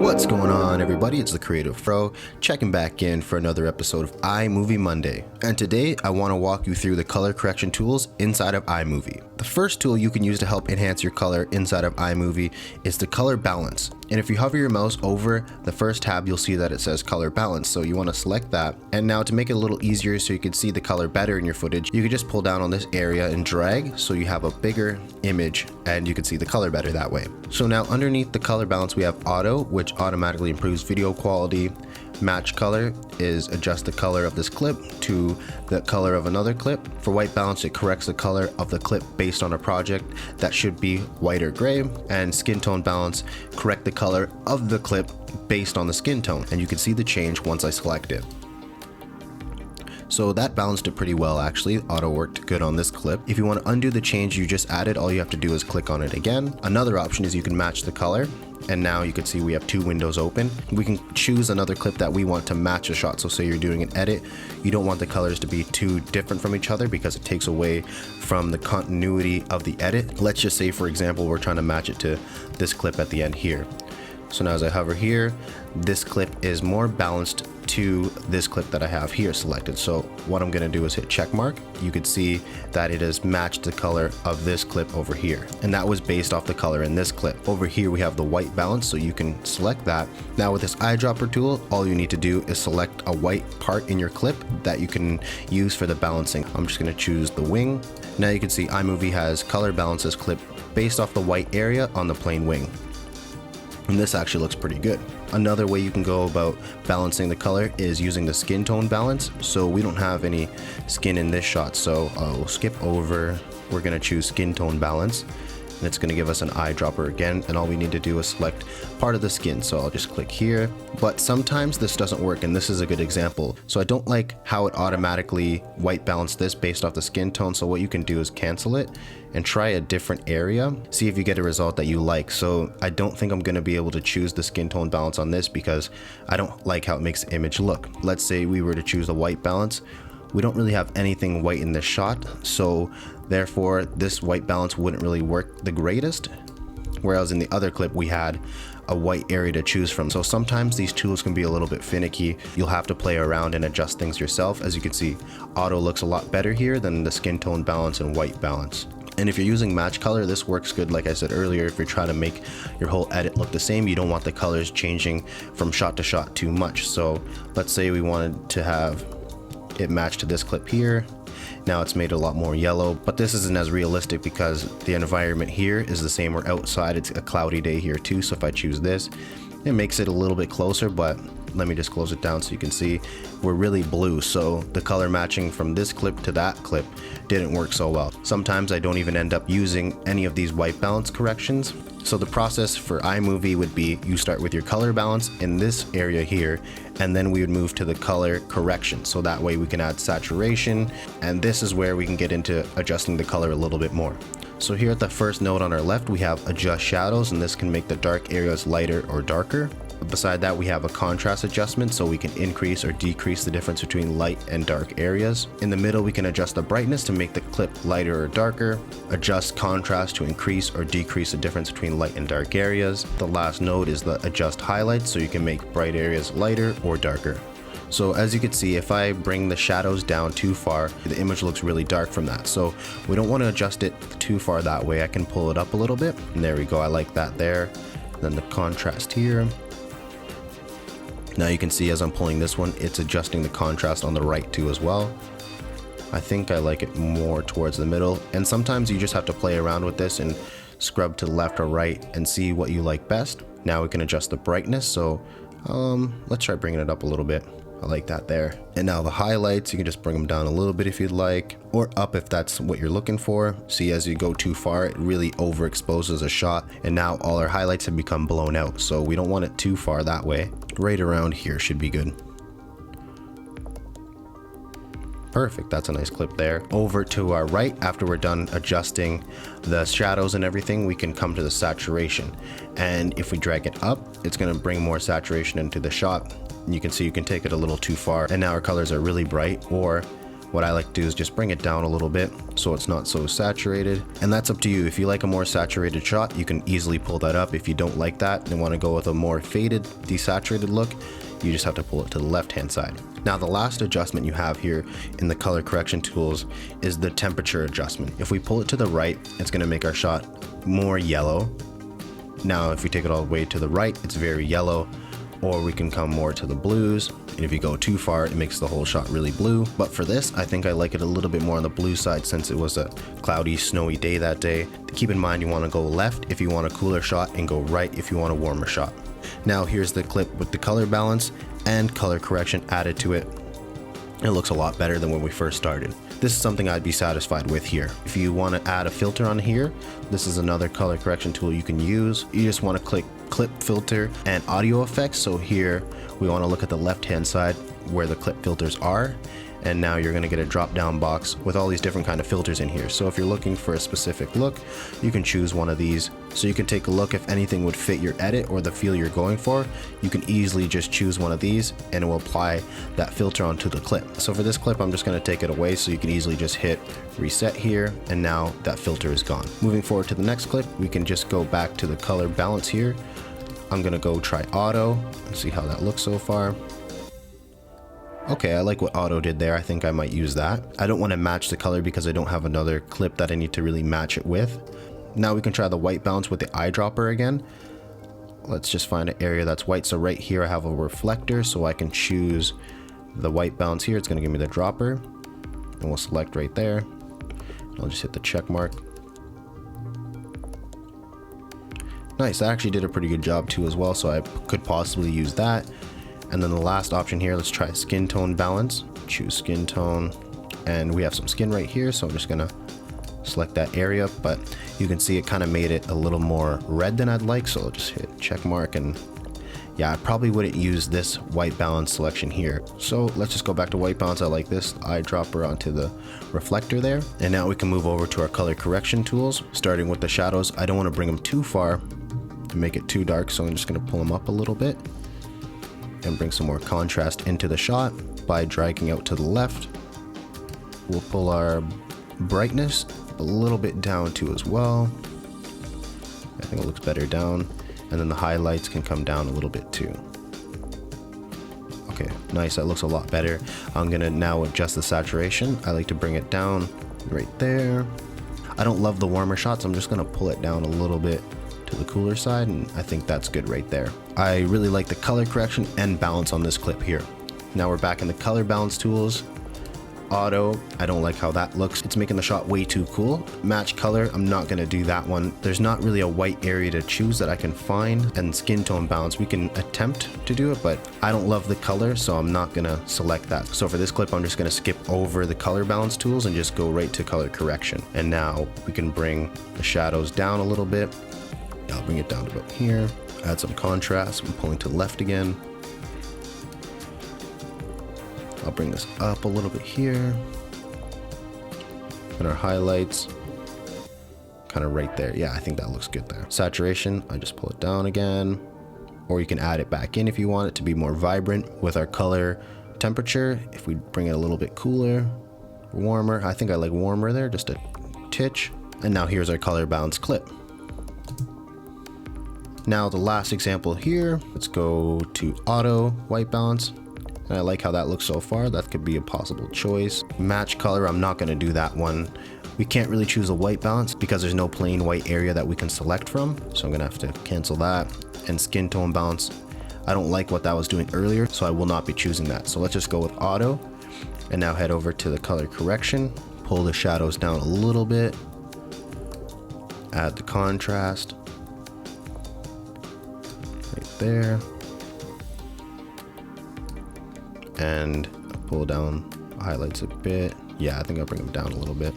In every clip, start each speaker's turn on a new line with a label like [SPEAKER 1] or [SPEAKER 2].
[SPEAKER 1] What's going on, everybody? It's the Creative Pro checking back in for another episode of iMovie Monday. And today I want to walk you through the color correction tools inside of iMovie. The first tool you can use to help enhance your color inside of iMovie is the color balance. And if you hover your mouse over the first tab, you'll see that it says color balance. So you want to select that. And now to make it a little easier so you can see the color better in your footage, you can just pull down on this area and drag so you have a bigger image and you can see the color better that way. So now underneath the color balance, we have auto, which automatically improves video quality. Match color is adjust the color of this clip to the color of another clip. For white balance, it corrects the color of the clip based on a project that should be white or gray. And skin tone balance, correct the color of the clip based on the skin tone. And you can see the change once I select it. So that balanced it pretty well actually. Auto worked good on this clip. If you want to undo the change you just added, all you have to do is click on it again. Another option is you can match the color. And now you can see we have two windows open. We can choose another clip that we want to match a shot. So say you're doing an edit, you don't want the colors to be too different from each other because it takes away from the continuity of the edit. Let's just say, for example, we're trying to match it to this clip at the end here. So now as I hover here, this clip is more balanced to this clip that I have here selected. So what I'm going to do is hit check mark. You could see that it has matched the color of this clip over here. And that was based off the color in this clip. Over here we have the white balance, so you can select that. Now with this eyedropper tool, all you need to do is select a white part in your clip that you can use for the balancing. I'm just going to choose the wing. Now you can see iMovie has color balance this clip based off the white area on the plain wing. And this actually looks pretty good. Another way you can go about balancing the color is using the skin tone balance. So we don't have any skin in this shot, so I'll skip over. We're gonna choose skin tone balance. And it's going to give us an eyedropper again, and all we need to do is select part of the skin. So I'll just click here, but sometimes this doesn't work, and this is a good example. So I don't like how it automatically white balanced this based off the skin tone. So what you can do is cancel it and try a different area, see if you get a result that you like. So I don't think I'm going to be able to choose the skin tone balance on this because I don't like how it makes the image look. Let's say we were to choose the white balance. We don't really have anything white in this shot, so therefore this white balance wouldn't really work the greatest, whereas in the other clip we had a white area to choose from. So sometimes these tools can be a little bit finicky. You'll have to play around and adjust things yourself. As you can see, auto looks a lot better here than the skin tone balance and white balance. And if you're using match color, this works good. Like I said earlier, if you're trying to make your whole edit look the same, you don't want the colors changing from shot to shot too much. So let's say we wanted to have it matched to this clip here. Now it's made a lot more yellow, but this isn't as realistic because the environment here is the same. We're outside, it's a cloudy day here too. So if I choose this, it makes it a little bit closer, but let me just close it down so you can see we're really blue. So the color matching from this clip to that clip didn't work so well. Sometimes I don't even end up using any of these white balance corrections. So the process for iMovie would be you start with your color balance in this area here, and then we would move to the color correction. So that way we can add saturation, and this is where we can get into adjusting the color a little bit more. So here at the first node on our left, we have adjust shadows, and this can make the dark areas lighter or darker. Beside that, we have a contrast adjustment, so we can increase or decrease the difference between light and dark areas. In the middle, we can adjust the brightness to make the clip lighter or darker, adjust contrast to increase or decrease the difference between light and dark areas. The last node is the adjust highlights, so you can make bright areas lighter or darker. So as you can see, if I bring the shadows down too far, the image looks really dark from that. So we don't want to adjust it too far that way. I can pull it up a little bit, and there we go. I like that there. Then the contrast here. Now you can see as I'm pulling this one, it's adjusting the contrast on the right too as well. I think I like it more towards the middle, and sometimes you just have to play around with this and scrub to the left or right and see what you like best. Now we can adjust the brightness, so let's try bringing it up a little bit. I like that there. And now the highlights, you can just bring them down a little bit if you'd like, or up if that's what you're looking for. See, as you go too far, it really overexposes a shot, and now all our highlights have become blown out. So we don't want it too far that way. Right around here should be good. Perfect, that's a nice clip there. Over to our right, after we're done adjusting the shadows and everything, we can come to the saturation. And if we drag it up, it's gonna bring more saturation into the shot. You can see you can take it a little too far, and now our colors are really bright, or What I like to do is just bring it down a little bit so it's not so saturated. And that's up to you. If you like a more saturated shot, you can easily pull that up. If you don't like that and want to go with a more faded, desaturated look, you just have to pull it to the left-hand side. Now, the last adjustment you have here in the color correction tools is the temperature adjustment. If we pull it to the right, it's going to make our shot more yellow. Now, if we take it all the way to the right, it's very yellow, or we can come more to the blues. And if you go too far, it makes the whole shot really blue. But for this, I think I like it a little bit more on the blue side since it was a cloudy, snowy day that day. Keep in mind, you want to go left if you want a cooler shot and go right if you want a warmer shot. Now here's the clip with the color balance and color correction added to it. It looks a lot better than when we first started. This is something I'd be satisfied with here. If you want to add a filter on here, this is another color correction tool you can use. You just want to click clip filter and audio effects. So here we want to look at the left hand side where the clip filters are, and now you're going to get a drop down box with all these different kind of filters in here. So if you're looking for a specific look, you can choose one of these. So you can take a look if anything would fit your edit or the feel you're going for. You can easily just choose one of these and it will apply that filter onto the clip. So for this clip, I'm just going to take it away so you can easily just hit reset here, and now that filter is gone. Moving forward to the next clip, we can just go back to the color balance here. I'm going to go try auto and see how that looks so far. Okay, I like what auto did there. I think I might use that. I don't want to match the color because I don't have another clip that I need to really match it with. Now we can try the white balance with the eyedropper again. Let's just find an area that's white. So right here I have a reflector, so I can choose the white balance here. It's going to give me the dropper, and we'll select right there. I'll just hit the check mark. Nice, that actually did a pretty good job too as well, so I could possibly use that. And then the last option here, let's try Skintone Balance. Choose skin tone, and we have some skin right here, so I'm just gonna select that area, but you can see it kind of made it a little more red than I'd like, so I'll just hit check mark. And yeah, I probably wouldn't use this white balance selection here. So let's just go back to white balance. I like this eyedropper onto the reflector there. And now we can move over to our color correction tools, starting with the shadows. I don't want to bring them too far to make it too dark, so I'm just going to pull them up a little bit and bring some more contrast into the shot by dragging out to the left. We'll pull our brightness a little bit down too as well. I think it looks better down. And then the highlights can come down a little bit too. Okay, nice, that looks a lot better. I'm gonna now adjust the saturation. I like to bring it down right there. I don't love the warmer shots. I'm just gonna pull it down a little bit to the cooler side, and I think that's good right there. I really like the color correction and balance on this clip here. Now we're back in the color balance tools. Auto, I don't like how that looks. It's making the shot way too cool. Match color, I'm not gonna do that one. There's not really a white area to choose that I can find. And skin tone balance, we can attempt to do it, but I don't love the color, so I'm not gonna select that. So for this clip, I'm just gonna skip over the color balance tools and just go right to color correction. And now we can bring the shadows down a little bit. I'll bring it down to about here. Add some contrast. I'm pulling to the left again. I'll bring this up a little bit here. And our highlights, kind of right there. Yeah, I think that looks good there. Saturation, I just pull it down again. Or you can add it back in if you want it to be more vibrant. With our color temperature, if we bring it a little bit cooler, warmer. I think I like warmer there, just a titch. And now here's our color balance clip. Now the last example here, let's go to auto white balance. And I like how that looks so far. That could be a possible choice. Match color, I'm not gonna do that one. We can't really choose a white balance because there's no plain white area that we can select from. So I'm gonna have to cancel that. And skin tone balance, I don't like what that was doing earlier, so I will not be choosing that. So let's just go with auto. And now head over to the color correction. Pull the shadows down a little bit. Add the contrast. Right there. And pull down highlights a bit. Yeah, I think I'll bring them down a little bit.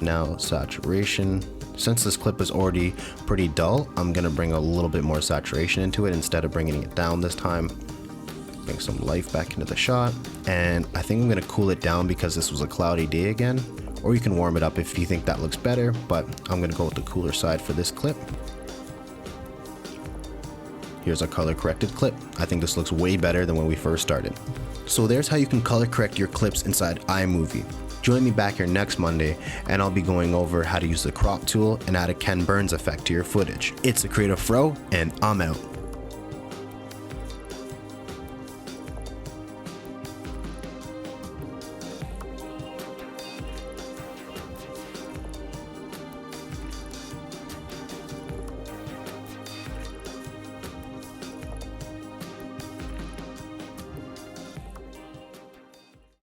[SPEAKER 1] Now saturation. Since this clip is already pretty dull, I'm gonna bring a little bit more saturation into it instead of bringing it down this time. Bring some life back into the shot. And I think I'm gonna cool it down because this was a cloudy day again. Or you can warm it up if you think that looks better, but I'm gonna go with the cooler side for this clip. Here's our color corrected clip. I think this looks way better than when we first started. So there's how you can color correct your clips inside iMovie. Join me back here next Monday and I'll be going over how to use the crop tool and add a Ken Burns effect to your footage. It's the Creative Fro and I'm out.